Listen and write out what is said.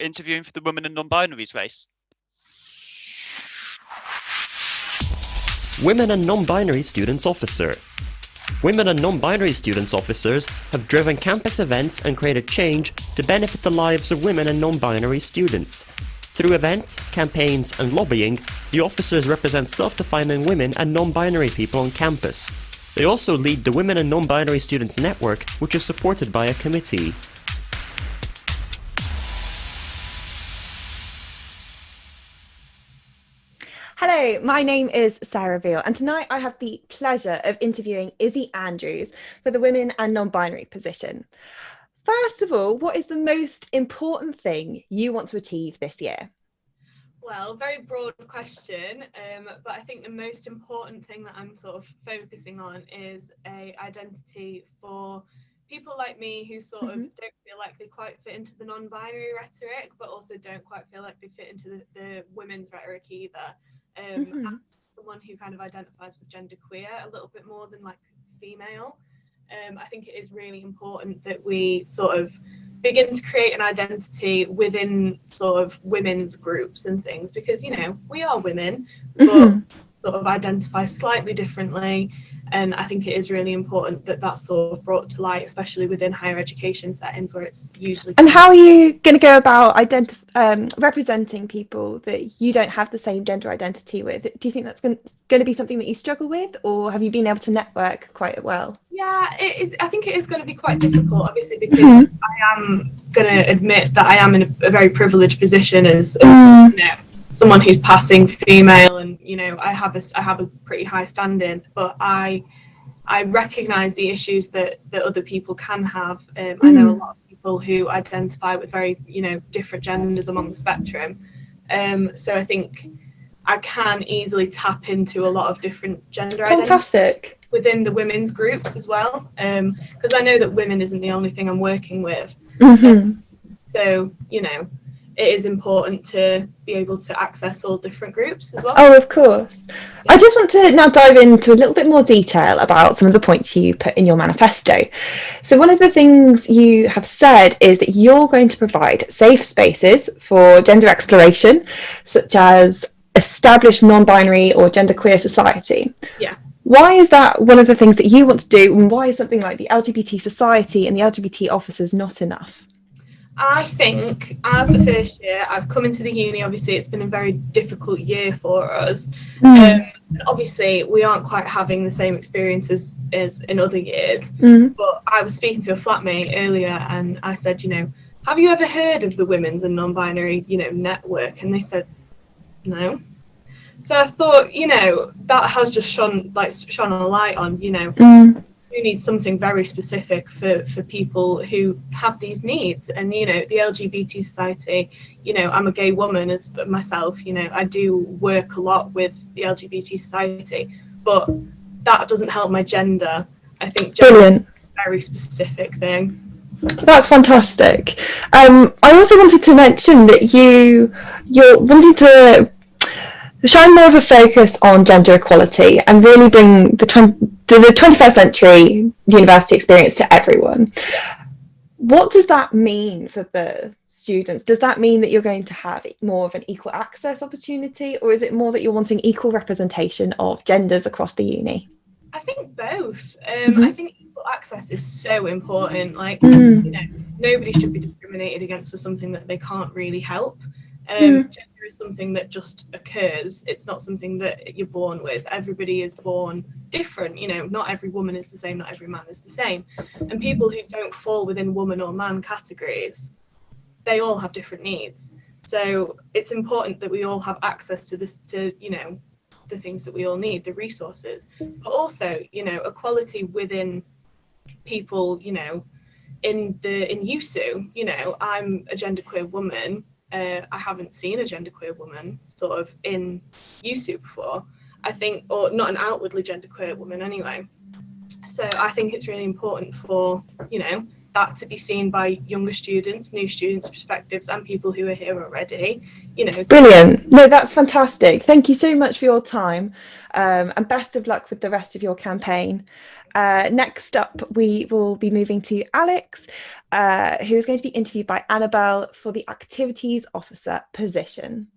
interviewing for the women and non-binaries race. Women and Non-Binary Students Officer. Women and non-binary students officers have driven campus events and created change to benefit the lives of women and non-binary students. Through events, campaigns and lobbying, the officers represent self-defining women and non-binary people on campus. They also lead the Women and Non-Binary Students Network, which is supported by a committee. Hello, my name is Sarah Veale, and tonight I have the pleasure of interviewing Izzy Andrews for the Women and Non-Binary position. First of all, what is the most important thing you want to achieve this year? Well, very broad question, but I think the most important thing that I'm sort of focusing on is a identity for people like me who sort of don't feel like they quite fit into the non-binary rhetoric, but also don't quite feel like they fit into the women's rhetoric either. As someone who kind of identifies with genderqueer a little bit more than like female, I think it is really important that we sort of begin to create an identity within sort of women's groups and things, because, you know, we are women, but sort of identify slightly differently. And I think it is really important that that's sort of brought to light, especially within higher education settings where it's usually... And how are you going to go about representing people that you don't have the same gender identity with? Do you think that's going to be something that you struggle with, or have you been able to network quite well? Yeah, it is. I think it is going to be quite difficult, obviously, because I am going to admit that I am in a very privileged position as you know, someone who's passing female, and you know, I have a pretty high standing, but I recognise the issues that other people can have. I know a lot of people who identify with very, you know, different genders along the spectrum. So I think I can easily tap into a lot of different gender identities within the women's groups as well, because I know that women isn't the only thing I'm working with. So, you know, it is important to be able to access all different groups as well. Oh, of course. I just want to now dive into a little bit more detail about some of the points you put in your manifesto. So one of the things you have said is that you're going to provide safe spaces for gender exploration, such as established non-binary or genderqueer society. Yeah. Why is that one of the things that you want to do, and why is something like the LGBT society and the LGBT officers not enough? I think as a first year, I've come into the uni, obviously it's been a very difficult year for us. Obviously we aren't quite having the same experiences as in other years, but I was speaking to a flatmate earlier and I said, you know, have you ever heard of the Women's and Non-Binary, you know, network? And they said, no. So I thought, you know, that has just shone a light on, you know, you need something very specific for people who have these needs. And, you know, the LGBT society, you know, I'm a gay woman as myself, you know, I do work a lot with the LGBT society, but that doesn't help my gender. I think gender is a very specific thing. That's fantastic. I also wanted to mention that you're wanting to shine more of a focus on gender equality and really bring the 21st century university experience to everyone. What does that mean for the students? Does that mean that you're going to have more of an equal access opportunity, or is it more that you're wanting equal representation of genders across the uni? I think both. I think equal access is so important. Like, you know, nobody should be discriminated against for something that they can't really help. Gender is something that just occurs. It's not something that you're born with. Everybody is born different, you know, not every woman is the same, not every man is the same. And people who don't fall within woman or man categories, they all have different needs. So it's important that we all have access to this, to, you know, the things that we all need, the resources, but also, you know, equality within people, you know, in USU, you know, I'm a genderqueer woman. I haven't seen a genderqueer woman sort of in USU before, I think, or not an outwardly genderqueer woman anyway. So I think it's really important for, you know, that to be seen by younger students, new students' perspectives, and people who are here already, you know. Brilliant. No, that's fantastic. Thank you so much for your time, and best of luck with the rest of your campaign. Next up, we will be moving to Alex, who is going to be interviewed by Annabelle for the activities officer position.